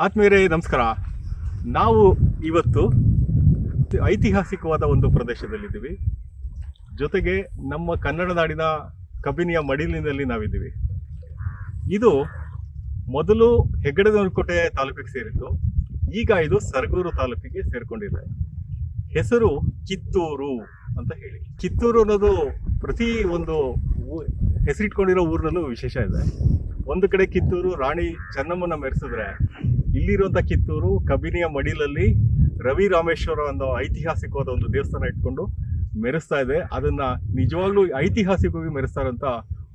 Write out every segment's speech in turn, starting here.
ಆತ್ಮೀಯರೇ ನಮಸ್ಕಾರ. ನಾವು ಇವತ್ತು ಐತಿಹಾಸಿಕವಾದ ಒಂದು ಪ್ರದೇಶದಲ್ಲಿದ್ದೀವಿ. ಜೊತೆಗೆ ನಮ್ಮ ಕನ್ನಡ ನಾಡಿನ ಕಬಿನಿಯ ಮಡಿಲಿನಲ್ಲಿ ನಾವಿದ್ದೀವಿ. ಇದು ಮೊದಲು ಹೆಗ್ಗಡದೇವರಕೋಟೆ ತಾಲೂಕಿಗೆ ಸೇರಿತ್ತು. ಈಗ ಇದು ಸರಗೂರು ತಾಲೂಕಿಗೆ ಸೇರ್ಕೊಂಡಿದೆ. ಹೆಸರು ಕಿತ್ತೂರು ಅಂತ ಹೇಳಿ. ಕಿತ್ತೂರು ಅನ್ನೋದು ಪ್ರತಿ ಒಂದು ಹೆಸರಿಟ್ಕೊಂಡಿರೋ ಊರಿನಲ್ಲೂ ವಿಶೇಷ ಇದೆ. ಒಂದು ಕಡೆ ಕಿತ್ತೂರು ರಾಣಿ ಚೆನ್ನಮ್ಮನ ಮೆರೆಸಿದ್ರೆ, ಇಲ್ಲಿರುವಂಥ ಕಿತ್ತೂರು ಕಬಿನಿಯ ಮಡಿಲಲ್ಲಿ ರವಿ ರಾಮೇಶ್ವರ ಅನ್ನೋ ಐತಿಹಾಸಿಕವಾದ ಒಂದು ದೇವಸ್ಥಾನ ಇಟ್ಕೊಂಡು ಮೆರೆಸ್ತಾ ಇದೆ. ಅದನ್ನ ನಿಜವಾಗ್ಲೂ ಐತಿಹಾಸಿಕವಾಗಿ ಮೆರೆಸ್ತಾ ಇರೋಂಥ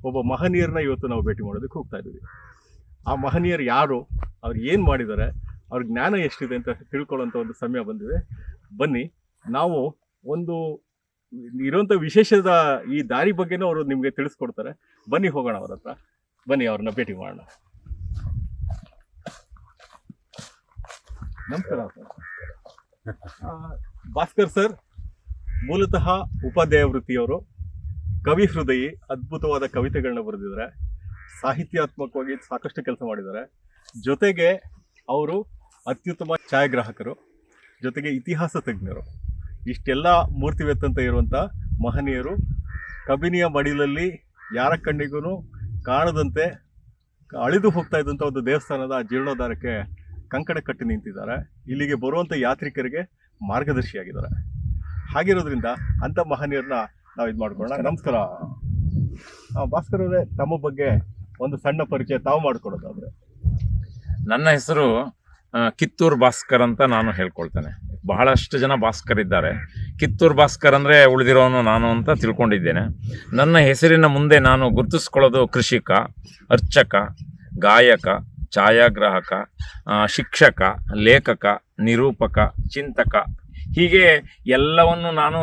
ಒಬ್ಬ ಮಹನೀಯರನ್ನ ಇವತ್ತು ನಾವು ಭೇಟಿ ಮಾಡೋದಕ್ಕೆ ಹೋಗ್ತಾ ಇದ್ದೀವಿ. ಆ ಮಹನೀಯರು ಯಾರು, ಅವ್ರು ಏನು ಮಾಡಿದ್ದಾರೆ, ಅವ್ರ ಜ್ಞಾನ ಎಷ್ಟಿದೆ ಅಂತ ತಿಳ್ಕೊಳ್ಳೋಂಥ ಒಂದು ಸಮಯ ಬಂದಿದೆ. ಬನ್ನಿ, ನಾವು ಒಂದು ಇರೋಂಥ ವಿಶೇಷದ ಈ ದಾರಿ ಬಗ್ಗೆನೂ ಅವರು ನಿಮಗೆ ತಿಳಿಸ್ಕೊಡ್ತಾರೆ. ಬನ್ನಿ ಹೋಗೋಣ ಅವ್ರ ಹತ್ರ. ಬನ್ನಿ, ಅವ್ರನ್ನ ಭೇಟಿ ಮಾಡೋಣ. ನಮಸ್ಕಾರ ಸರ್. ಭಾಸ್ಕರ್ ಸರ್ ಮೂಲತಃ ಉಪಾಧ್ಯಾಯ ವೃತ್ತಿಯವರು, ಕವಿ ಹೃದಯಿ, ಅದ್ಭುತವಾದ ಕವಿತೆಗಳನ್ನ ಬರೆದಿದ್ದಾರೆ. ಸಾಹಿತ್ಯಾತ್ಮಕವಾಗಿ ಸಾಕಷ್ಟು ಕೆಲಸ ಮಾಡಿದ್ದಾರೆ. ಜೊತೆಗೆ ಅವರು ಅತ್ಯುತ್ತಮ ಛಾಯಾಗ್ರಾಹಕರು, ಜೊತೆಗೆ ಇತಿಹಾಸ ತಜ್ಞರು. ಇಷ್ಟೆಲ್ಲ ಮೂರ್ತಿವೆತ್ತಂತ ಇರುವಂಥ ಮಹನೀಯರು ಕಬಿನಿಯ ಮಡಿಲಲ್ಲಿ ಯಾರ ಕಣ್ಣಿಗೂ ಕಾಣದಂತೆ ಅಳಿದು ಹೋಗ್ತಾ ಇದ್ದಂಥ ಒಂದು ದೇವಸ್ಥಾನದ ಜೀರ್ಣೋದ್ಧಾರಕ್ಕೆ ಕಂಕಣ ಕಟ್ಟಿ ನಿಂತಿದ್ದಾರೆ. ಇಲ್ಲಿಗೆ ಬರುವಂಥ ಯಾತ್ರಿಕರಿಗೆ ಮಾರ್ಗದರ್ಶಿಯಾಗಿದ್ದಾರೆ. ಹಾಗಿರೋದ್ರಿಂದ ಅಂಥ ಮಹನೀಯರನ್ನ ನಾವು ಇದು ಮಾಡ್ಕೊಳ್ಳೋಣ. ನಮಸ್ಕಾರ ಭಾಸ್ಕರ್ ಅವರೇ, ತಮ್ಮ ಬಗ್ಗೆ ಒಂದು ಸಣ್ಣ ಪರಿಚಯ ತಾವು ಮಾಡಿಕೊಡೋದಾದ್ರೆ. ನನ್ನ ಹೆಸರು ಕಿತ್ತೂರು ಭಾಸ್ಕರ್ ಅಂತ ನಾನು ಹೇಳ್ಕೊಳ್ತೇನೆ. ಬಹಳಷ್ಟು ಜನ ಭಾಸ್ಕರ್ ಇದ್ದಾರೆ. ಕಿತ್ತೂರು ಭಾಸ್ಕರ್ ಅಂದರೆ ಉಳಿದಿರೋನು ನಾನು ಅಂತ ತಿಳ್ಕೊಂಡಿದ್ದೇನೆ. ನನ್ನ ಹೆಸರಿನ ಮುಂದೆ ನಾನು ಗುರುತಿಸ್ಕೊಳ್ಳೋದು ಕೃಷಿಕ, ಅರ್ಚಕ, ಗಾಯಕ, ಛಾಯಾಗ್ರಾಹಕ, ಶಿಕ್ಷಕ, ಲೇಖಕ, ನಿರೂಪಕ, ಚಿಂತಕ, ಹೀಗೆ ಎಲ್ಲವನ್ನು ನಾನು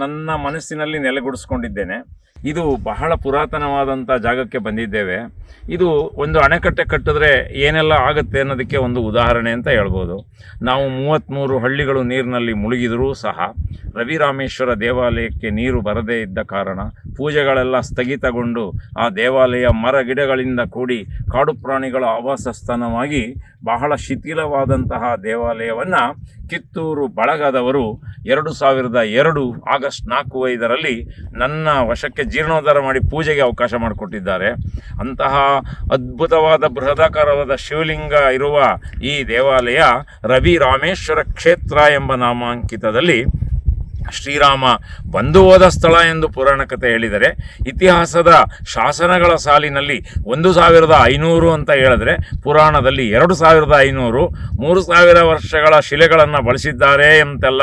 ನನ್ನ ಮನಸ್ಸಿನಲ್ಲಿ ನೆಲೆಗೊಳಿಸ್ಕೊಂಡಿದ್ದೇನೆ. ಇದು ಬಹಳ ಪುರಾತನವಾದಂಥ ಜಾಗಕ್ಕೆ ಬಂದಿದ್ದೇವೆ. ಇದು ಒಂದು ಅಣೆಕಟ್ಟೆ ಕಟ್ಟಿದ್ರೆ ಏನೆಲ್ಲ ಆಗುತ್ತೆ ಅನ್ನೋದಕ್ಕೆ ಒಂದು ಉದಾಹರಣೆ ಅಂತ ಹೇಳ್ಬೋದು. ನಾವು 33 ಹಳ್ಳಿಗಳು ನೀರಿನಲ್ಲಿ ಮುಳುಗಿದರೂ ಸಹ ರವಿರಾಮೇಶ್ವರ ದೇವಾಲಯಕ್ಕೆ ನೀರು ಬರದೇ ಇದ್ದ ಕಾರಣ ಪೂಜೆಗಳೆಲ್ಲ ಸ್ಥಗಿತಗೊಂಡು ಆ ದೇವಾಲಯ ಮರ ಗಿಡಗಳಿಂದ ಕೂಡಿ ಕಾಡು ಪ್ರಾಣಿಗಳ ಆವಾಸ ಸ್ಥಾನವಾಗಿ ಬಹಳ ಶಿಥಿಲವಾದಂತಹ ದೇವಾಲಯವನ್ನು ಕಿತ್ತೂರು ಬಳಗದವರು 2002 ಆಗಸ್ಟ್ 4-5ರಲ್ಲಿ ನನ್ನ ವಶಕ್ಕೆ ಜೀರ್ಣೋದ್ಧಾರ ಮಾಡಿ ಪೂಜೆಗೆ ಅವಕಾಶ ಮಾಡಿಕೊಟ್ಟಿದ್ದಾರೆ. ಅಂತಹ ಅದ್ಭುತವಾದ ಬೃಹದಾಕಾರವಾದ ಶಿವಲಿಂಗ ಇರುವ ಈ ದೇವಾಲಯ ರವಿ ರಾಮೇಶ್ವರ ಕ್ಷೇತ್ರ ಎಂಬ ನಾಮಾಂಕಿತದಲ್ಲಿ ಶ್ರೀರಾಮ ಬಂದು ಹೋದ ಸ್ಥಳ ಎಂದು ಪುರಾಣ ಕಥೆ ಹೇಳಿದರೆ, ಇತಿಹಾಸದ ಶಾಸನಗಳ ಸಾಲಿನಲ್ಲಿ 1500 ಅಂತ ಹೇಳಿದ್ರೆ ಪುರಾಣದಲ್ಲಿ 2500, 3000 ವರ್ಷಗಳ ಶಿಲೆಗಳನ್ನು ಬಳಸಿದ್ದಾರೆ ಅಂತೆಲ್ಲ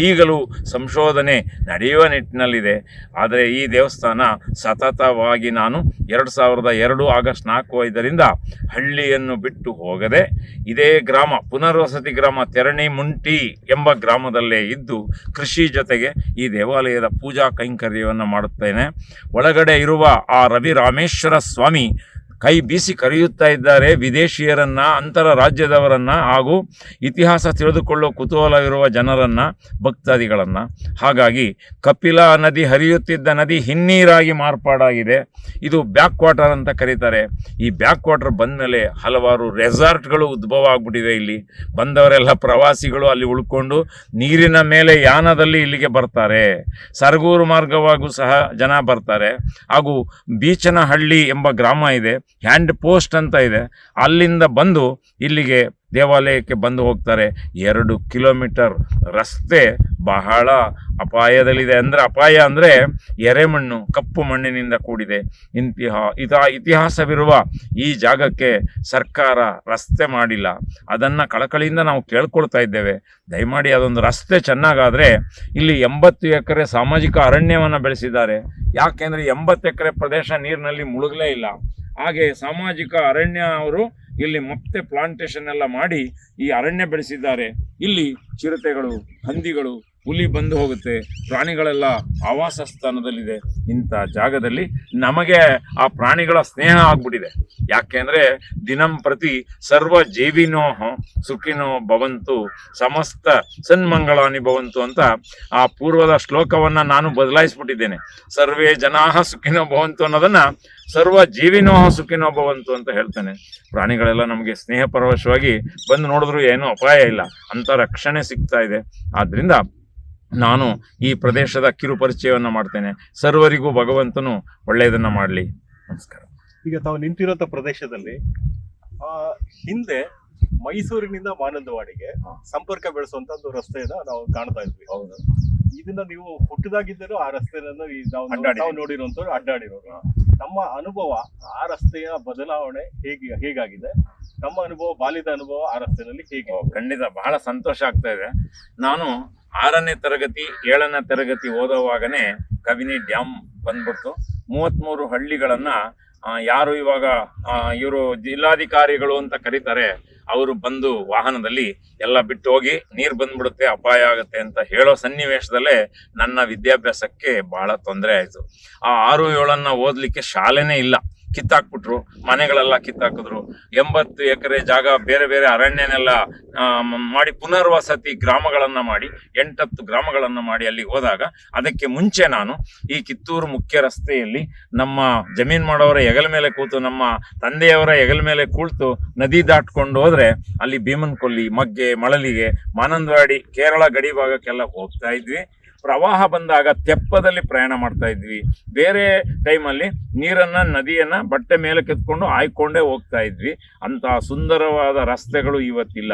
ಈಗಲೂ ಸಂಶೋಧನೆ ನಡೆಯುವ ನಿಟ್ಟಿನಲ್ಲಿದೆ. ಆದರೆ ಈ ದೇವಸ್ಥಾನ ಸತತವಾಗಿ ನಾನು 2002 ಆಗಸ್ಟ್ 4-5ರಿಂದ ಹಳ್ಳಿಯನ್ನು ಬಿಟ್ಟು ಹೋಗದೆ ಇದೇ ಗ್ರಾಮ, ಪುನರ್ವಸತಿ ಗ್ರಾಮ ತೆರಣಿ ಮುಂಟಿ ಎಂಬ ಗ್ರಾಮದಲ್ಲೇ ಇದ್ದು ಕೃಷಿ ಜೊತೆಗೆ ಈ ದೇವಾಲಯದ ಪೂಜಾ ಕೈಂಕರ್ಯವನ್ನು ಮಾಡುತ್ತೇನೆ. ಒಳಗಡೆ ಇರುವ ಆ ರವಿ ರಾಮೇಶ್ವರ ಸ್ವಾಮಿ ಕೈ ಬೀಸಿ ಕರೆಯುತ್ತಾ ಇದ್ದಾರೆ ವಿದೇಶಿಯರನ್ನು, ಅಂತರ ರಾಜ್ಯದವರನ್ನು, ಹಾಗೂ ಇತಿಹಾಸ ತಿಳಿದುಕೊಳ್ಳೋ ಕುತೂಹಲವಿರುವ ಜನರನ್ನು, ಭಕ್ತಾದಿಗಳನ್ನು. ಹಾಗಾಗಿ ಕಪಿಲಾ ನದಿ ಹರಿಯುತ್ತಿದ್ದ ನದಿ ಹಿನ್ನೀರಾಗಿ ಮಾರ್ಪಾಡಾಗಿದೆ. ಇದು ಬ್ಯಾಕ್ ವಾಟರ್ ಅಂತ ಕರೀತಾರೆ. ಈ ಬ್ಯಾಕ್ ವಾಟರ್ ಬಂದ ಮೇಲೆ ಹಲವಾರು ರೆಸಾರ್ಟ್ಗಳು ಉದ್ಭವ ಆಗ್ಬಿಟ್ಟಿದೆ. ಇಲ್ಲಿ ಬಂದವರೆಲ್ಲ ಪ್ರವಾಸಿಗಳು ಅಲ್ಲಿ ಉಳ್ಕೊಂಡು ನೀರಿನ ಮೇಲೆ ಯಾನದಲ್ಲಿ ಇಲ್ಲಿಗೆ ಬರ್ತಾರೆ. ಸರಗೂರು ಮಾರ್ಗವಾಗೂ ಸಹ ಜನ ಬರ್ತಾರೆ. ಹಾಗೂ ಬೀಚನಹಳ್ಳಿ ಎಂಬ ಗ್ರಾಮ ಇದೆ, ಹ್ಯಾಂಡ್ ಪೋಸ್ಟ್ ಅಂತ ಇದೆ, ಅಲ್ಲಿಂದ ಬಂದು ಇಲ್ಲಿಗೆ ದೇವಾಲಯಕ್ಕೆ ಬಂದು ಹೋಗ್ತಾರೆ. 2 ಕಿಲೋಮೀಟರ್ ರಸ್ತೆ ಬಹಳ ಅಪಾಯದಲ್ಲಿದೆ. ಅಪಾಯ ಅಂದರೆ ಎರೆಮಣ್ಣು, ಕಪ್ಪು ಮಣ್ಣಿನಿಂದ ಕೂಡಿದೆ. ಇತಿಹಾಸವಿರುವ ಈ ಜಾಗಕ್ಕೆ ಸರ್ಕಾರ ರಸ್ತೆ ಮಾಡಿಲ್ಲ. ಅದನ್ನು ಕಳಕಳಿಯಿಂದ ನಾವು ಕೇಳ್ಕೊಳ್ತಾ ಇದ್ದೇವೆ. ದಯಮಾಡಿ ಅದೊಂದು ರಸ್ತೆ ಚೆನ್ನಾಗಾದರೆ. ಇಲ್ಲಿ 80 ಎಕರೆ ಸಾಮಾಜಿಕ ಅರಣ್ಯವನ್ನು ಬೆಳೆಸಿದ್ದಾರೆ. ಯಾಕೆಂದರೆ 80 ಎಕರೆ ಪ್ರದೇಶ ನೀರಿನಲ್ಲಿ ಮುಳುಗಲೇ ಇಲ್ಲ. ಹಾಗೆ ಸಾಮಾಜಿಕ ಅರಣ್ಯ ಅವರು ಇಲ್ಲಿ ಮತ್ತೆ ಪ್ಲಾಂಟೇಶನ್ ಎಲ್ಲ ಮಾಡಿ ಈ ಅರಣ್ಯ ಬೆಳೆಸಿದ್ದಾರೆ. ಇಲ್ಲಿ ಚಿರತೆಗಳು, ಹಂದಿಗಳು, ಹುಲಿ ಬಂದು ಹೋಗುತ್ತೆ, ಪ್ರಾಣಿಗಳೆಲ್ಲ ಆವಾಸ ಸ್ಥಾನದಲ್ಲಿದೆ. ಇಂಥ ಜಾಗದಲ್ಲಿ ನಮಗೆ ಆ ಪ್ರಾಣಿಗಳ ಸ್ನೇಹ ಆಗ್ಬಿಟ್ಟಿದೆ. ಯಾಕೆಂದ್ರೆ ದಿನಂಪ್ರತಿ ಸರ್ವ ಜೀವಿನೋ ಸುಖಿನೋ ಭವಂತು ಸಮಸ್ತ ಸನ್ಮಂಗಳಾನಿ ಭವಂತು ಅಂತ ಆ ಪೂರ್ವದ ಶ್ಲೋಕವನ್ನ ನಾನು ಬದಲಾಯಿಸ್ಬಿಟ್ಟಿದ್ದೇನೆ. ಸರ್ವೇ ಜನಾಹ ಸುಖಿನೋ ಭವಂತು ಅನ್ನೋದನ್ನ ಸರ್ವ ಜೀವಿನೋ ಸುಖಿನೋ ಭವಂತು ಅಂತ ಹೇಳ್ತಾನೆ. ಪ್ರಾಣಿಗಳೆಲ್ಲ ನಮಗೆ ಸ್ನೇಹ ಪರವಶವಾಗಿ ಬಂದು ನೋಡಿದ್ರು ಏನೂ ಅಪಾಯ ಇಲ್ಲ ಅಂತ ರಕ್ಷಣೆ ಸಿಗ್ತಾ ಇದೆ. ಆದ್ರಿಂದ ನಾನು ಈ ಪ್ರದೇಶದ ಕಿರು ಪರಿಚಯವನ್ನು ಮಾಡ್ತೇನೆ. ಸರ್ವರಿಗೂ ಭಗವಂತನು ಒಳ್ಳೆಯದನ್ನ ಮಾಡಲಿ. ನಮಸ್ಕಾರ. ಈಗ ತಾವು ನಿಂತಿರುವಂತ ಪ್ರದೇಶದಲ್ಲಿ ಹಿಂದೆ ಮೈಸೂರಿನಿಂದ ಮಾನಂದವಾಡಿಗೆ ಸಂಪರ್ಕ ಬೆಳೆಸುವಂತ ಒಂದು ರಸ್ತೆಯನ್ನ ನಾವು ಕಾಣ್ತಾ ಇದ್ವಿ. ಹೌದು. ಇದನ್ನ ನೀವು ಹುಟ್ಟಿದಾಗಿದ್ದರೂ ಆ ರಸ್ತೆಯನ್ನು ನಾವು ನೋಡಿರುವಂತವ್ರು ಅಡ್ಡಾಡಿರೋರು. ನಮ್ಮ ಅನುಭವ ಆ ರಸ್ತೆಯ ಬದಲಾವಣೆ ಹೇಗಾಗಿದೆ? ನಮ್ಮ ಅನುಭವ, ಬಾಲ್ಯದ ಅನುಭವ ಆ ರಸ್ತೆಯಲ್ಲಿ ಹೇಗೆ? ಖಂಡಿತ ಬಹಳ ಸಂತೋಷ ಆಗ್ತಾ ಇದೆ. ನಾನು 6ನೇ ತರಗತಿ 7ನೇ ತರಗತಿ ಓದುವಾಗನೇ ಕಬಿನಿ ಡ್ಯಾಮ್ ಬಂದ್ಬಿಡ್ತು. 33 ಹಳ್ಳಿಗಳನ್ನ ಯಾರು ಇವಾಗ ಇವರು ಜಿಲ್ಲಾಧಿಕಾರಿಗಳು ಅಂತ ಕರೀತಾರೆ, ಅವರು ಬಂದು ವಾಹನದಲ್ಲಿ ಎಲ್ಲ ಬಿಟ್ಟು ಹೋಗಿ ನೀರು ಬಂದ್ಬಿಡುತ್ತೆ, ಅಪಾಯ ಆಗುತ್ತೆ ಅಂತ ಹೇಳೋ ಸನ್ನಿವೇಶದಲ್ಲೇ ನನ್ನ ವಿದ್ಯಾಭ್ಯಾಸಕ್ಕೆ ಬಹಳ ತೊಂದರೆ ಆಯಿತು. ಆ 6-7 ಓದ್ಲಿಕ್ಕೆ ಶಾಲೆನೇ ಇಲ್ಲ, ಕಿತ್ತಾಕ್ಬಿಟ್ರು, ಮನೆಗಳೆಲ್ಲ ಕಿತ್ತಾಕಿದ್ರು. 80 ಎಕರೆ ಜಾಗ ಬೇರೆ ಬೇರೆ ಅರಣ್ಯನೆಲ್ಲ ಮಾಡಿ ಪುನರ್ವಸತಿ ಗ್ರಾಮಗಳನ್ನ ಮಾಡಿ 8-10 ಗ್ರಾಮಗಳನ್ನ ಮಾಡಿ ಅಲ್ಲಿಗೆ ಹೋದಾಗ, ಅದಕ್ಕೆ ಮುಂಚೆ ನಾನು ಈ ಕಿತ್ತೂರು ಮುಖ್ಯ ರಸ್ತೆಯಲ್ಲಿ ನಮ್ಮ ಜಮೀನ್ ಮಾಡೋರ ಹೆಗಲ ಮೇಲೆ ಕೂತು, ನಮ್ಮ ತಂದೆಯವರ ಹೆಗಲ ಮೇಲೆ ಕೂಳ್ತು ನದಿ ದಾಟ್ಕೊಂಡು ಹೋದ್ರೆ ಅಲ್ಲಿ ಭೀಮನ್ಕೊಲ್ಲಿ, ಮಗ್ಗೆ, ಮಳಲಿಗೆ, ಮಾನಂದವಾಡಿ, ಕೇರಳ ಗಡಿ ಭಾಗಕ್ಕೆಲ್ಲ ಹೋಗ್ತಾ ಇದ್ವಿ. ಪ್ರವಾಹ ಬಂದಾಗ ತೆಪ್ಪದಲ್ಲಿ ಪ್ರಯಾಣ ಮಾಡ್ತಾ ಇದ್ವಿ. ಬೇರೆ ಟೈಮಲ್ಲಿ ನೀರನ್ನ, ನದಿಯನ್ನ ಬಟ್ಟೆ ಮೇಲೆ ಕೆತ್ಕೊಂಡು ಆಯ್ಕೊಂಡೇ ಹೋಗ್ತಾ ಇದ್ವಿ. ಅಂತ ಸುಂದರವಾದ ರಸ್ತೆಗಳು ಇವತ್ತಿಲ್ಲ.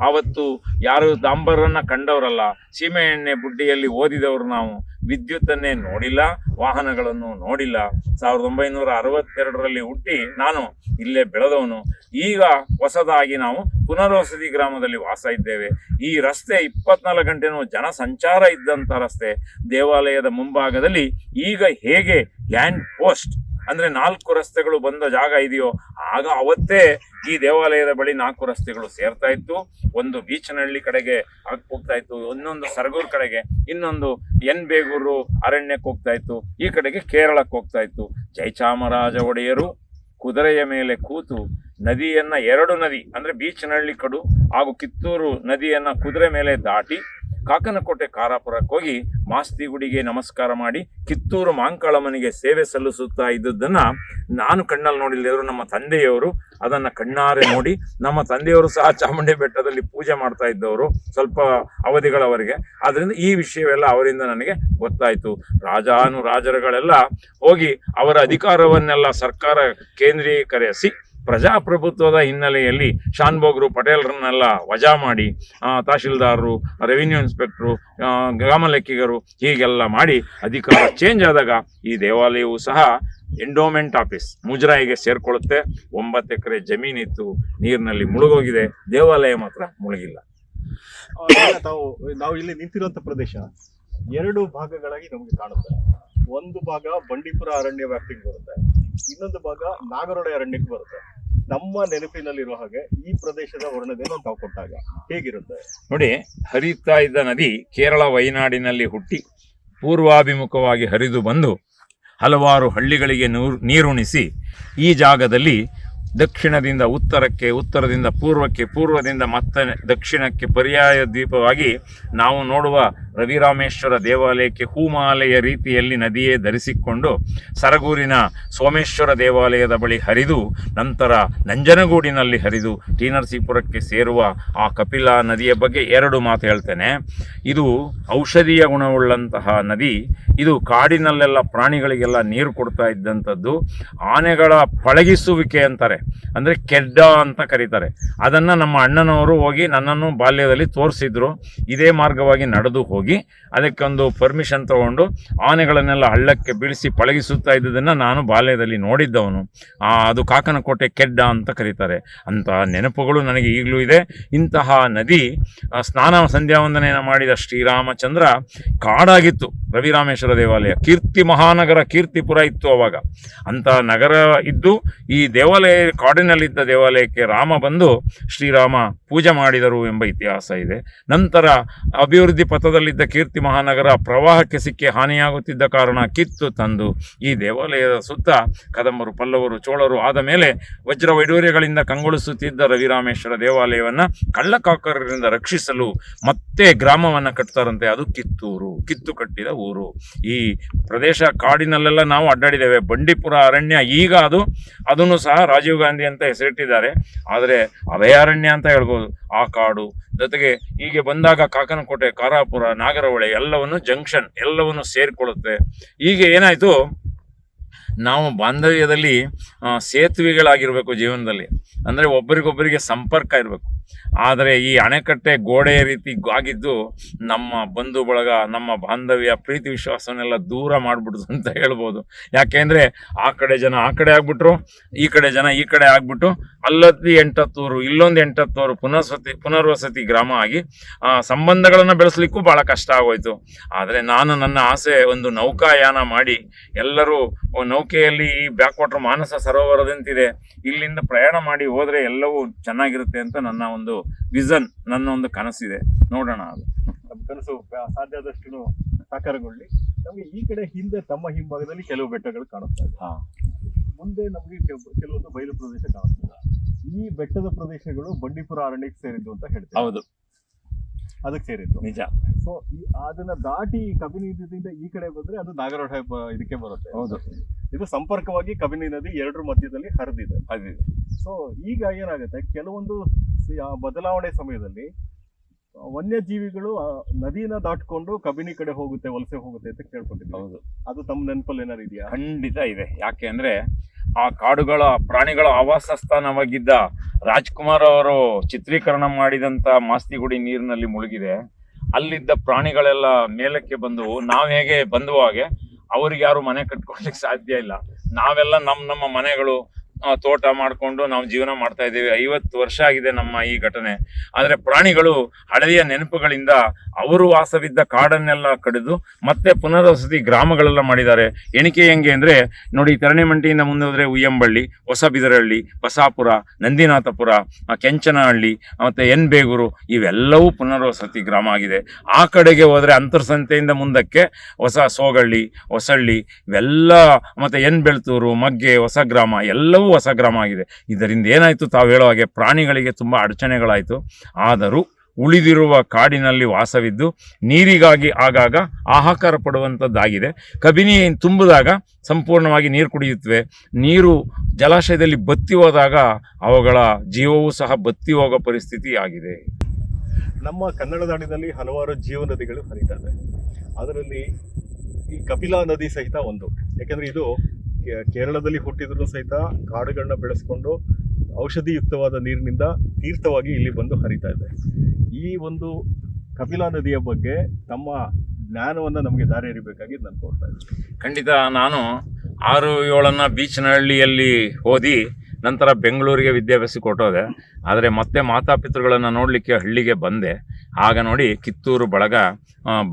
ಆವತ್ತು ಯಾರು ಡಾಂಬರನ್ನ ಕಂಡವರಲ್ಲ, ಸೀಮೆ ಎಣ್ಣೆ ಬುಡ್ಡಿಯಲ್ಲಿ ಓದಿದವರು ನಾವು. ವಿದ್ಯುತ್ತನ್ನೇ ನೋಡಿಲ್ಲ, ವಾಹನಗಳನ್ನು ನೋಡಿಲ್ಲ. 1962ರಲ್ಲಿ ಹುಟ್ಟಿ ನಾನು ಇಲ್ಲೇ ಬೆಳೆದವನು. ಈಗ ಹೊಸದಾಗಿ ನಾವು ಪುನರ್ವಸತಿ ಗ್ರಾಮದಲ್ಲಿ ವಾಸ ಇದ್ದೇವೆ. ಈ ರಸ್ತೆ 24 ಗಂಟೆನೂ ಜನ ಸಂಚಾರ ಇದ್ದಂಥ ರಸ್ತೆ. ದೇವಾಲಯದ ಮುಂಭಾಗದಲ್ಲಿ ಈಗ ಹೇಗೆ ಲ್ಯಾಂಡ್ ಪೋಸ್ಟ್ ಅಂದ್ರೆ 4 ರಸ್ತೆಗಳು ಬಂದ ಜಾಗ ಇದೆಯೋ, ಆಗ ಅವತ್ತೇ ಈ ದೇವಾಲಯದ ಬಳಿ 4 ರಸ್ತೆಗಳು ಸೇರ್ತಾ ಇತ್ತು. ಒಂದು ಬೀಚನಹಳ್ಳಿ ಕಡೆಗೆ ಹೋಗ್ತಾ ಇತ್ತು, ಇನ್ನೊಂದು ಸರಗೂರು ಕಡೆಗೆ, ಇನ್ನೊಂದು ಎನ್ ಬೇಗೂರು ಅರಣ್ಯಕ್ಕೆ ಹೋಗ್ತಾ ಇತ್ತು, ಈ ಕಡೆಗೆ ಕೇರಳಕ್ಕೆ ಹೋಗ್ತಾ ಇತ್ತು. ಜಯಚಾಮರಾಜ ಒಡೆಯರು ಕುದುರೆಯ ಮೇಲೆ ಕೂತು ನದಿಯನ್ನ, 2 ನದಿ ಅಂದ್ರೆ ಬೀಚನಹಳ್ಳಿ ಕಡು ಹಾಗೂ ಕಿತ್ತೂರು ನದಿಯನ್ನ ಕುದುರೆ ಮೇಲೆ ದಾಟಿ ಕಾಕನಕೋಟೆ ಕಾರಾಪುರಕ್ಕೆ ಹೋಗಿ ಮಾಸ್ತಿಗುಡಿಗೆ ನಮಸ್ಕಾರ ಮಾಡಿ ಕಿತ್ತೂರು ಮಾಂಕಾಳಮ್ಮನಿಗೆ ಸೇವೆ ಸಲ್ಲಿಸುತ್ತಾ ಇದ್ದದ್ದನ್ನ ನಾನು ಕಣ್ಣಲ್ಲಿ ನೋಡಿಲ್ಲದ್ರು ನಮ್ಮ ತಂದೆಯವರು ಅದನ್ನ ಕಣ್ಣಾರೆ ನೋಡಿ, ನಮ್ಮ ತಂದೆಯವರು ಸಹ ಚಾಮುಂಡಿ ಬೆಟ್ಟದಲ್ಲಿ ಪೂಜೆ ಮಾಡ್ತಾ ಇದ್ದವರು ಸ್ವಲ್ಪ ಅವಧಿಗಳವರೆಗೆ. ಆದ್ರಿಂದ ಈ ವಿಷಯವೆಲ್ಲ ಅವರಿಂದ ನನಗೆ ಗೊತ್ತಾಯ್ತು. ರಾಜರುಗಳೆಲ್ಲ ಹೋಗಿ ಅವರ ಅಧಿಕಾರವನ್ನೆಲ್ಲ ಸರ್ಕಾರ ಕೇಂದ್ರೀಕರಿಸಿ ಪ್ರಜಾಪ್ರಭುತ್ವದ ಹಿನ್ನೆಲೆಯಲ್ಲಿ ಶಾನ್ಭೋಗ್ರು ಪಟೇಲ್ರನ್ನೆಲ್ಲ ವಜಾ ಮಾಡಿ, ತಹಶೀಲ್ದಾರರು, ರೆವಿನ್ಯೂ ಇನ್ಸ್ಪೆಕ್ಟ್ರು, ಗ್ರಾಮ ಲೆಕ್ಕಿಗರು ಹೀಗೆಲ್ಲ ಮಾಡಿ ಅಧಿಕಾರ ಚೇಂಜ್ ಆದಾಗ ಈ ದೇವಾಲಯವು ಸಹ ಎಂಡೋಮೆಂಟ್ ಆಫೀಸ್ ಮುಜರಾಯಿಗೆ ಸೇರ್ಕೊಳ್ಳುತ್ತೆ. 9 ಎಕರೆ ಜಮೀನಿತ್ತು, ನೀರಿನಲ್ಲಿ ಮುಳುಗೋಗಿದೆ. ದೇವಾಲಯ ಮಾತ್ರ ಮುಳುಗಿಲ್ಲ. ನಾವು ಇಲ್ಲಿ ನಿಂತಿರುವಂತ ಪ್ರದೇಶ 2 ಭಾಗಗಳಾಗಿ ನಮಗೆ ಕಾಣುತ್ತೆ. ಒಂದು ಭಾಗ ಬಂಡೀಪುರ ಅರಣ್ಯ ವ್ಯಾಪ್ತಿಗೆ ಬರುತ್ತೆ, ಇನ್ನೊಂದು ಭಾಗ ನಾಗರೋಡೆ ಅರಣ್ಯಕ್ಕೆ ಬರುತ್ತೆ. ನಮ್ಮ ನೆನಪಿನಲ್ಲಿರುವ ಹಾಗೆ ಈ ಪ್ರದೇಶದ ವರ್ಣನೆಯನ್ನು ತಾವು ಕೊಟ್ಟಾಗ ಹೇಗಿರುತ್ತೆ ನೋಡಿ. ಹರಿತಾ ಇದ್ದ ನದಿ ಕೇರಳ ವಯನಾಡಿನಲ್ಲಿ ಹುಟ್ಟಿ ಪೂರ್ವಾಭಿಮುಖವಾಗಿ ಹರಿದು ಬಂದು ಹಲವಾರು ಹಳ್ಳಿಗಳಿಗೆ ನೀರುಣಿಸಿ ಈ ಜಾಗದಲ್ಲಿ ದಕ್ಷಿಣದಿಂದ ಉತ್ತರಕ್ಕೆ, ಉತ್ತರದಿಂದ ಪೂರ್ವಕ್ಕೆ, ಪೂರ್ವದಿಂದ ಮತ್ತೆ ದಕ್ಷಿಣಕ್ಕೆ ಪರ್ಯಾಯ ದ್ವೀಪವಾಗಿ ನಾವು ನೋಡುವ ರವಿರಾಮೇಶ್ವರ ದೇವಾಲಯಕ್ಕೆ ಹೂಮಾಲೆಯ ರೀತಿಯಲ್ಲಿ ನದಿಯೇ ಧರಿಸಿಕೊಂಡು ಸರಗೂರಿನ ಸೋಮೇಶ್ವರ ದೇವಾಲಯದ ಬಳಿ ಹರಿದು ನಂತರ ನಂಜನಗೂಡಿನಲ್ಲಿ ಹರಿದು ಟಿ ನರಸೀಪುರಕ್ಕೆ ಸೇರುವ ಆ ಕಪಿಲಾ ನದಿಯ ಬಗ್ಗೆ 2 ಮಾತು ಹೇಳ್ತೇನೆ. ಇದು ಔಷಧೀಯ ಗುಣವುಳ್ಳಂತಹ ನದಿ. ಇದು ಕಾಡಿನಲ್ಲೆಲ್ಲ ಪ್ರಾಣಿಗಳಿಗೆಲ್ಲ ನೀರು ಕೊಡ್ತಾ ಇದ್ದಂಥದ್ದು. ಆನೆಗಳ ಪಳಗಿಸುವಿಕೆ ಅಂತಾರೆ, ಅಂದರೆ ಕೆಡ್ಡ ಅಂತ ಕರೀತಾರೆ. ಅದನ್ನು ನಮ್ಮ ಅಣ್ಣನವರು ಹೋಗಿ ನನ್ನನ್ನು ಬಾಲ್ಯದಲ್ಲಿ ತೋರಿಸಿದ್ರು. ಇದೇ ಮಾರ್ಗವಾಗಿ ನಡೆದು ಹೋಗಿ ಅದಕ್ಕೊಂದು ಪರ್ಮಿಷನ್ ತಗೊಂಡು ಆನೆಗಳನ್ನೆಲ್ಲ ಹಳ್ಳಕ್ಕೆ ಬೀಳಿಸಿ ಪಳಗಿಸುತ್ತಾ ಇದ್ದುದನ್ನು ನಾನು ಬಾಲ್ಯದಲ್ಲಿ ನೋಡಿದ್ದವನು. ಅದು ಕಾಕನಕೋಟೆ ಕೆಡ್ಡ ಅಂತ ಕರೀತಾರೆ. ಅಂಥ ನೆನಪುಗಳು ನನಗೆ ಈಗಲೂ ಇದೆ. ಇಂತಹ ನದಿ ಸ್ನಾನ ಸಂಧ್ಯಾವಂದನೆಯನ್ನು ಮಾಡಿದ ಶ್ರೀರಾಮಚಂದ್ರ ಕಾಡಾಗಿತ್ತು. ರವಿರಾಮೇಶ್ವರ ದೇವಾಲಯ ಕೀರ್ತಿ ಮಹಾನಗರ, ಕೀರ್ತಿಪುರ ಇತ್ತು ಅವಾಗ. ಅಂಥ ನಗರ ಇದ್ದು ಈ ದೇವಾಲಯ ಕಾಡಿನಲ್ಲಿದ್ದ ದೇವಾಲಯಕ್ಕೆ ರಾಮ ಬಂದು ಶ್ರೀರಾಮ ಪೂಜೆ ಮಾಡಿದರು ಎಂಬ ಇತಿಹಾಸ ಇದೆ. ನಂತರ ಅಭಿವೃದ್ಧಿ ಪಥದಲ್ಲಿ ಪಕ್ಕದಲ್ಲಿದ್ದ ಕೀರ್ತಿ ಮಹಾನಗರ ಪ್ರವಾಹಕ್ಕೆ ಸಿಕ್ಕಿ ಹಾನಿಯಾಗುತ್ತಿದ್ದ ಕಾರಣ ಕಿತ್ತು ತಂದು ಈ ದೇವಾಲಯದ ಸುತ್ತ ಕದಂಬರು, ಪಲ್ಲವರು, ಚೋಳರು ಆದ ಮೇಲೆ ವಜ್ರ ವೈಡೂರ್ಯಗಳಿಂದ ಕಂಗೊಳಿಸುತ್ತಿದ್ದ ರವಿರಾಮೇಶ್ವರ ದೇವಾಲಯವನ್ನು ಕಳ್ಳಕಾಕರರಿಂದ ರಕ್ಷಿಸಲು ಮತ್ತೆ ಗ್ರಾಮವನ್ನು ಕಟ್ತಾರಂತೆ. ಅದು ಕಿತ್ತೂರು, ಕಿತ್ತು ಕಟ್ಟಿದ ಊರು. ಈ ಪ್ರದೇಶ ಕಾಡಿನಲ್ಲೆಲ್ಲ ನಾವು ಅಡ್ಡಾಡಿದ್ದೇವೆ. ಬಂಡೀಪುರ ಅರಣ್ಯ ಈಗ ಅದನ್ನು ಸಹ ರಾಜೀವ್ ಗಾಂಧಿ ಅಂತ ಹೆಸರಿಟ್ಟಿದ್ದಾರೆ, ಆದರೆ ಅಭಯಾರಣ್ಯ ಅಂತ ಹೇಳ್ಬೋದು ಆ ಕಾಡು. ಜೊತೆಗೆ ಹೀಗೆ ಬಂದಾಗ ಕಾಕನಕೋಟೆ, ಕಾರಾಪುರ, ನಾಗರಹೊಳೆ ಎಲ್ಲವನ್ನು ಜಂಕ್ಷನ್ ಎಲ್ಲವನ್ನು ಸೇರಿಕೊಳ್ಳುತ್ತೆ. ಹೀಗೆ ಏನಾಯಿತು, ನಾವು ಬಾಂಧವ್ಯದಲ್ಲಿ ಸೇತುವೆಗಳಾಗಿರಬೇಕು ಜೀವನದಲ್ಲಿ, ಅಂದರೆ ಒಬ್ಬರಿಗೊಬ್ಬರಿಗೆ ಸಂಪರ್ಕ ಇರಬೇಕು. ಆದರೆ ಈ ಅಣೆಕಟ್ಟೆ ಗೋಡೆಯ ರೀತಿ ಆಗಿದ್ದು ನಮ್ಮ ಬಂಧು ಬಳಗ, ನಮ್ಮ ಬಾಂಧವ್ಯ, ಪ್ರೀತಿ ವಿಶ್ವಾಸವನ್ನೆಲ್ಲ ದೂರ ಮಾಡಿಬಿಡ್ತು ಅಂತ ಹೇಳ್ಬೋದು. ಯಾಕೆಂದರೆ ಆ ಕಡೆ ಜನ ಆ ಕಡೆ ಆಗ್ಬಿಟ್ರು, ಈ ಕಡೆ ಜನ ಈ ಕಡೆ ಆಗ್ಬಿಟ್ಟು ಅಲ್ಲಲ್ಲಿ 8-10 ಊರು, ಇಲ್ಲೊಂದು 8-10 ಊರು ಪುನರ್ವಸತಿ ಗ್ರಾಮ ಆಗಿ ಸಂಬಂಧಗಳನ್ನು ಬೆಳೆಸಲಿಕ್ಕೂ ಭಾಳ ಕಷ್ಟ ಆಗೋಯ್ತು. ಆದರೆ ನಾನು ನನ್ನ ಆಸೆ ಒಂದು ನೌಕಾಯಾನ ಮಾಡಿ ಎಲ್ಲರೂ ನೌಕೆಯಲ್ಲಿ ಈ ಬ್ಯಾಕ್ ವಾಟರ್ ಮಾನಸ ಸರೋವರದಂತಿದೆ, ಇಲ್ಲಿಂದ ಪ್ರಯಾಣ ಮಾಡಿ ಹೋದರೆ ಎಲ್ಲವೂ ಚೆನ್ನಾಗಿರುತ್ತೆ ಅಂತ ನನ್ನ ಒಂದು ವಿಷನ್, ನನ್ನ ಒಂದು ಕನಸಿದೆ. ನೋಡೋಣ, ಅದು ನಮ್ಮ ಕನಸು ಸಾಧ್ಯ ಆದಷ್ಟು ಸಾಕಾರಗೊಳ್ಳಿ. ನಮಗೆ ಈ ಕಡೆ ಹಿಂದೆ ತಮ್ಮ ಹಿಂಭಾಗದಲ್ಲಿ ಕೆಲವು ಬೆಟ್ಟಗಳು ಕಾಣಿಸ್ತಾ ಇದೆ, ಮುಂದೆ ನಮಗೆ ಕೆಲವೊಂದು ಬಯಲು ಪ್ರದೇಶ ಕಾಣಿಸ್ತದೆ. ಈ ಬೆಟ್ಟದ ಪ್ರದೇಶಗಳು ಬಂಡೀಪುರ ಅರಣ್ಯಕ್ಕೆ ಸೇರಿದ್ದು ಅಂತ ಹೇಳ್ತಾರೆ. ಹೌದು, ಅದಕ್ಕೆ ಸೇರಿದ್ದು ನಿಜ. ಸೊ ಅದನ್ನ ದಾಟಿ ಕಬಿನಿ ನದಿಯಿಂದ ಈ ಕಡೆ ಬಂದ್ರೆ ಅದು ನಾಗರಹೊಳೆ ಇದಕ್ಕೆ ಬರುತ್ತೆ. ಹೌದು, ಇದು ಸಂಪರ್ಕವಾಗಿ ಕಬಿನಿ ನದಿ ಎರಡರ ಮಧ್ಯದಲ್ಲಿ ಹರಿದಿದೆ. ಸೊ ಈಗ ಏನಾಗುತ್ತೆ, ಕೆಲವೊಂದು ಬದಲಾವಣೆ ಸಮಯದಲ್ಲಿ ವನ್ಯಜೀವಿಗಳು ನದಿನ ದಾಟ್ಕೊಂಡು ಕಬಿನಿ ಕಡೆ ವಲಸೆ ಹೋಗುತ್ತೆ ಅಂತ ಕೇಳ್ಕೊಂಡಿದ್ದೀವಿ. ಹೌದು, ಅದು ತಮ್ಮ ನೆನಪಲ್ಲಿ ಏನಾರು ಇದೆಯಾ? ಖಂಡಿತ ಇದೆ. ಯಾಕೆ ಅಂದ್ರೆ ಆ ಕಾಡುಗಳ ಪ್ರಾಣಿಗಳ ಆವಾಸ ಸ್ಥಾನವಾಗಿದ್ದ ರಾಜ್ಕುಮಾರ್ ಅವರು ಚಿತ್ರೀಕರಣ ಮಾಡಿದಂತ ಮಾಸ್ತಿಗುಡಿ ನೀರಿನಲ್ಲಿ ಮುಳುಗಿದೆ. ಅಲ್ಲಿದ್ದ ಪ್ರಾಣಿಗಳೆಲ್ಲ ಮೇಲಕ್ಕೆ ಬಂದು ನಾವು ಹೇಗೆ ಬಂದುವ ಹಾಗೆ ಅವ್ರಿಗೆ ಯಾರು ಮನೆ ಕಟ್ಕೊಳ್ಲಿಕ್ಕೆ ಸಾಧ್ಯ ಇಲ್ಲ. ನಾವೆಲ್ಲ ನಮ್ಮ ಮನೆಗಳು, ತೋಟ ಮಾಡಿಕೊಂಡು ನಾವು ಜೀವನ ಮಾಡ್ತಾ ಇದ್ದೀವಿ. 50 ವರ್ಷ ಆಗಿದೆ ನಮ್ಮ ಈ ಘಟನೆ. ಆದರೆ ಪ್ರಾಣಿಗಳು ಹಳೆಯ ನೆನಪುಗಳಿಂದ ಅವರು ವಾಸವಿದ್ದ ಕಾಡನ್ನೆಲ್ಲ ಕಡಿದು ಮತ್ತೆ ಪುನರ್ವಸತಿ ಗ್ರಾಮಗಳೆಲ್ಲ ಮಾಡಿದ್ದಾರೆ. ಎಣಿಕೆ ಹೆಂಗೆ ಅಂದರೆ ನೋಡಿ, ತರಣೆಮಂಟಿಯಿಂದ ಮುಂದೆ ಹೋದರೆ ಉಯ್ಯಂಬಳ್ಳಿ, ಹೊಸಬಿದರಹಳ್ಳಿ, ಬಸಾಪುರ, ನಂದಿನಾಥಪುರ, ಕೆಂಚನಹಳ್ಳಿ ಮತ್ತು ಎನ್ ಬೇಗೂರು ಇವೆಲ್ಲವೂ ಪುನರ್ವಸತಿ ಗ್ರಾಮ ಆಗಿದೆ. ಆ ಕಡೆಗೆ ಹೋದರೆ ಅಂತರ್ಸಂತೆಯಿಂದ ಮುಂದಕ್ಕೆ ಹೊಸ ಸೋಗಳ್ಳಿ, ಹೊಸಳ್ಳಿ ಇವೆಲ್ಲ ಮತ್ತು ಎನ್ ಬೆಳ್ತೂರು, ಮಗ್ಗೆ, ಹೊಸ ಗ್ರಾಮ ಎಲ್ಲವೂ ಹೊಸ ಗ್ರಾಮ ಆಗಿದೆ. ಇದರಿಂದ ಏನಾಯಿತು, ತಾವು ಹೇಳೋ ಹಾಗೆ ಪ್ರಾಣಿಗಳಿಗೆ ತುಂಬ ಅಡಚಣೆಗಳಾಯಿತು. ಆದರೂ ಉಳಿದಿರುವ ಕಾಡಿನಲ್ಲಿ ವಾಸವಿದ್ದು ನೀರಿಗಾಗಿ ಆಗಾಗ ಹಾಹಾಕಾರ ಪಡುವಂಥದ್ದಾಗಿದೆ. ಕಬಿನಿ ತುಂಬಿದಾಗ ಸಂಪೂರ್ಣವಾಗಿ ನೀರು ಕುಡಿಯುತ್ತವೆ. ನೀರು ಜಲಾಶಯದಲ್ಲಿ ಬತ್ತಿ ಹೋದಾಗ ಅವುಗಳ ಜೀವವೂ ಸಹ ಬತ್ತಿ ಹೋಗೋ ಪರಿಸ್ಥಿತಿ ಆಗಿದೆ. ನಮ್ಮ ಕನ್ನಡ ನಾಡಿನಲ್ಲಿ ಹಲವಾರು ಜೀವ ನದಿಗಳು ಹರಿತವೆ. ಅದರಲ್ಲಿ ಈ ಕಪಿಲಾ ನದಿ ಸಹಿತ ಒಂದು. ಯಾಕೆಂದರೆ ಇದು ಕೇರಳದಲ್ಲಿ ಹುಟ್ಟಿದ್ರು ಸಹಿತ ಕಾಡುಗಳನ್ನ ಬೆಳೆಸ್ಕೊಂಡು ಔಷಧಿಯುಕ್ತವಾದ ನೀರಿನಿಂದ ತೀರ್ಥವಾಗಿ ಇಲ್ಲಿ ಬಂದು ಹರಿತಾ ಇದೆ. ಈ ಒಂದು ಕಪಿಲಾ ನದಿಯ ಬಗ್ಗೆ ತಮ್ಮ ಜ್ಞಾನವನ್ನು ನಮಗೆ ದಾರಿ ಎರಿಬೇಕಾಗಿ ನಾನು ಕೋರ್ತಾ ಇದ್ದೀನಿ. ಖಂಡಿತ. ನಾನು 6-7 ಬೀಚ್ನಹಳ್ಳಿಯಲ್ಲಿ ಓದಿ ನಂತರ ಬೆಂಗಳೂರಿಗೆ ವಿದ್ಯಾಭ್ಯಾಸ ಕೊಟ್ಟೋದೆ. ಆದರೆ ಮತ್ತೆ ಮಾತಾಪಿತೃಗಳನ್ನು ನೋಡಲಿಕ್ಕೆ ಹಳ್ಳಿಗೆ ಬಂದೆ. ಆಗ ನೋಡಿ, ಕಿತ್ತೂರು ಬಳಗ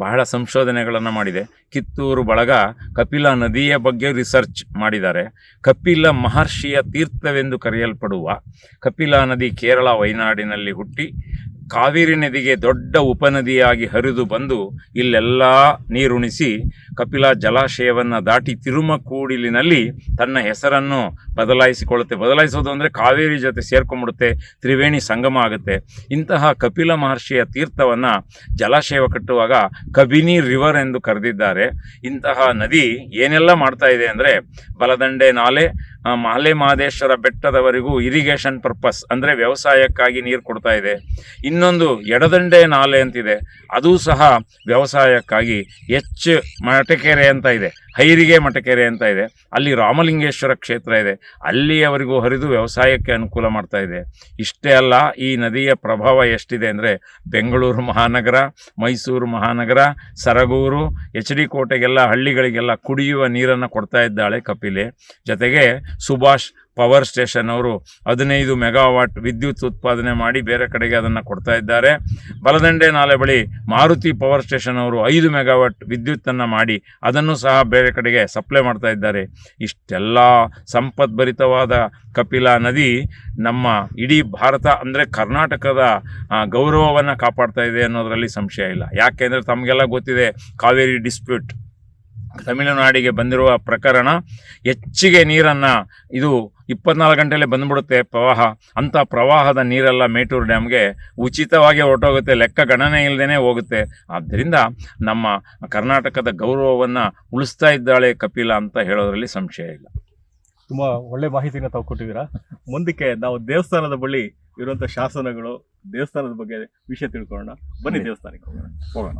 ಬಹಳ ಸಂಶೋಧನೆಗಳನ್ನು ಮಾಡಿದೆ. ಕಿತ್ತೂರು ಬಳಗ ಕಪಿಲಾ ನದಿಯ ಬಗ್ಗೆ ರಿಸರ್ಚ್ ಮಾಡಿದ್ದಾರೆ. ಕಪಿಲ ಮಹರ್ಷಿಯ ತೀರ್ಥವೆಂದು ಕರೆಯಲ್ಪಡುವ ಕಪಿಲಾ ನದಿ ಕೇರಳ ವಯನಾಡಿನಲ್ಲಿ ಹುಟ್ಟಿ ಕಾವೇರಿ ನದಿಗೆ ದೊಡ್ಡ ಉಪನದಿಯಾಗಿ ಹರಿದು ಬಂದು ಇಲ್ಲೆಲ್ಲ ನೀರುಣಿಸಿ ಕಪಿಲಾ ಜಲಾಶಯವನ್ನು ದಾಟಿ ತಿರುಮಕೂಡಿಲಿನಲ್ಲಿ ತನ್ನ ಹೆಸರನ್ನು ಬದಲಾಯಿಸೋದು ಅಂದರೆ ಕಾವೇರಿ ಜೊತೆ ಸೇರ್ಕೊಂಡ್ಬಿಡುತ್ತೆ, ತ್ರಿವೇಣಿ ಸಂಗಮ ಆಗುತ್ತೆ. ಇಂತಹ ಕಪಿಲ ಮಹರ್ಷಿಯ ತೀರ್ಥವನ್ನು ಜಲಾಶಯ ಕಟ್ಟುವಾಗ ಕಬಿನಿ ರಿವರ್ ಎಂದು ಕರೆದಿದ್ದಾರೆ. ಇಂತಹ ನದಿ ಏನೆಲ್ಲ ಮಾಡ್ತಾ ಇದೆ ಅಂದರೆ ಬಲದಂಡೆ ನಾಲೆ, ಮಲೆ ಮಹದೇಶ್ವರ ಬೆಟ್ಟದವರೆಗೂ ಇರಿಗೇಷನ್ ಪರ್ಪಸ್ ಅಂದರೆ ವ್ಯವಸಾಯಕ್ಕಾಗಿ ನೀರು ಕೊಡ್ತಾ ಇದೆ. ಇನ್ನೊಂದು ಎಡದಂಡೆ ನಾಲೆ ಅಂತಿದೆ, ಅದು ಸಹ ವ್ಯವಸಾಯಕ್ಕಾಗಿ. ಮಟಕೆರೆ ಅಂತ ಇದೆ, ಹೈರಿಗೆ ಮಟಕೆರೆ ಅಂತ ಇದೆ, ಅಲ್ಲಿ ರಾಮಲಿಂಗೇಶ್ವರ ಕ್ಷೇತ್ರ ಇದೆ, ಅಲ್ಲಿಯವರೆಗೂ ಹರಿದು ವ್ಯವಸಾಯಕ್ಕೆ ಅನುಕೂಲ ಮಾಡ್ತಾ ಇದೆ. ಇಷ್ಟೇ ಅಲ್ಲ, ಈ ನದಿಯ ಪ್ರಭಾವ ಎಷ್ಟಿದೆ ಅಂದರೆ ಬೆಂಗಳೂರು ಮಹಾನಗರ, ಮೈಸೂರು ಮಹಾನಗರ, ಸರಗೂರು, HD ಕೋಟೆಗೆಲ್ಲ ಹಳ್ಳಿಗಳಿಗೆಲ್ಲ ಕುಡಿಯುವ ನೀರನ್ನು ಕೊಡ್ತಾ ಇದ್ದಾಳೆ ಕಪಿಲೆ. ಜೊತೆಗೆ ಸುಭಾಷ್ ಪವರ್ ಸ್ಟೇಷನ್ ಅವರು 15 ಮೆಗಾವಾಟ್ ವಿದ್ಯುತ್ ಉತ್ಪಾದನೆ ಮಾಡಿ ಬೇರೆ ಕಡೆಗೆ ಅದನ್ನು ಕೊಡ್ತಾ ಇದ್ದಾರೆ. ಬಲದಂಡೆ ನಾಲೆ ಬಳಿ ಮಾರುತಿ ಪವರ್ ಸ್ಟೇಷನ್ ಅವರು 5 ಮೆಗಾವಾಟ್ ವಿದ್ಯುತ್ತನ್ನು ಮಾಡಿ ಅದನ್ನು ಸಹ ಬೇರೆ ಕಡೆಗೆ ಸಪ್ಲೈ ಮಾಡ್ತಾ ಇದ್ದಾರೆ. ಇಷ್ಟೆಲ್ಲ ಸಂಪದ್ಭರಿತವಾದ ಕಪಿಲಾ ನದಿ ನಮ್ಮ ಇಡೀ ಭಾರತ ಅಂದರೆ ಕರ್ನಾಟಕದ ಗೌರವವನ್ನು ಕಾಪಾಡ್ತಾ ಇದೆ ಅನ್ನೋದರಲ್ಲಿ ಸಂಶಯ ಇಲ್ಲ. ಯಾಕೆಂದರೆ ತಮಗೆಲ್ಲ ಗೊತ್ತಿದೆ, ಕಾವೇರಿ ಡಿಸ್ಪ್ಯೂಟ್ ತಮಿಳುನಾಡಿಗೆ ಬಂದಿರುವ ಪ್ರಕರಣ, ಹೆಚ್ಚಿಗೆ ನೀರನ್ನು ಇದು 24 ಗಂಟೆಯಲ್ಲೇ ಬಂದ್ಬಿಡುತ್ತೆ ಪ್ರವಾಹ. ಅಂಥ ಪ್ರವಾಹದ ನೀರೆಲ್ಲ ಮೇಟೂರು ಡ್ಯಾಮ್ಗೆ ಉಚಿತವಾಗಿ ಹೊರಟೋಗುತ್ತೆ, ಲೆಕ್ಕ ಗಣನೆ ಇಲ್ಲದೇ ಹೋಗುತ್ತೆ. ಆದ್ದರಿಂದ ನಮ್ಮ ಕರ್ನಾಟಕದ ಗೌರವವನ್ನು ಉಳಿಸ್ತಾ ಇದ್ದಾಳೆ ಕಪಿಲಾ ಅಂತ ಹೇಳೋದ್ರಲ್ಲಿ ಸಂಶಯ ಇಲ್ಲ. ತುಂಬ ಒಳ್ಳೆ ಮಾಹಿತಿನ ತಾವು ಕೊಟ್ಟಿದ್ದೀರಾ. ಮುಂದಕ್ಕೆ ನಾವು ದೇವಸ್ಥಾನದ ಬಳಿ ಇರುವಂಥ ಶಾಸನಗಳು, ದೇವಸ್ಥಾನದ ಬಗ್ಗೆ ವಿಷಯ ತಿಳ್ಕೊಳ್ಳೋಣ. ಬನ್ನಿ ದೇವಸ್ಥಾನಕ್ಕೆ ಹೋಗೋಣ.